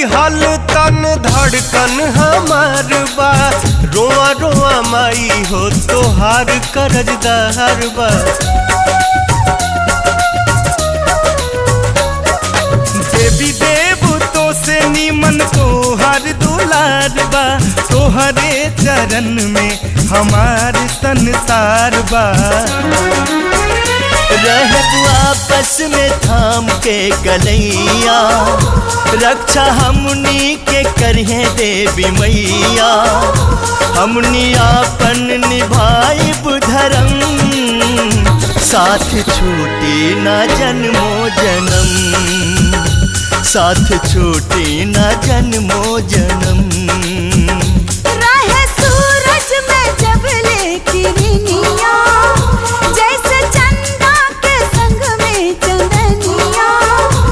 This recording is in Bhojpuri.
दिहल तन धड़कन हमार बा, रोआ रोआ माई हो तोहार करजदार बा। देवी देव तो से नीमन तोहर दुलार बा, तोहरे चरण में हमार संसार बा। रहबू आपस में थाम के कलैया, रक्षा हमनी के करिहे देवी मैया। हमनी आपन निभाइब धर्म, साथ छूटी न जन्मो जन्म, साथ छूटी न जन्मो जन्म।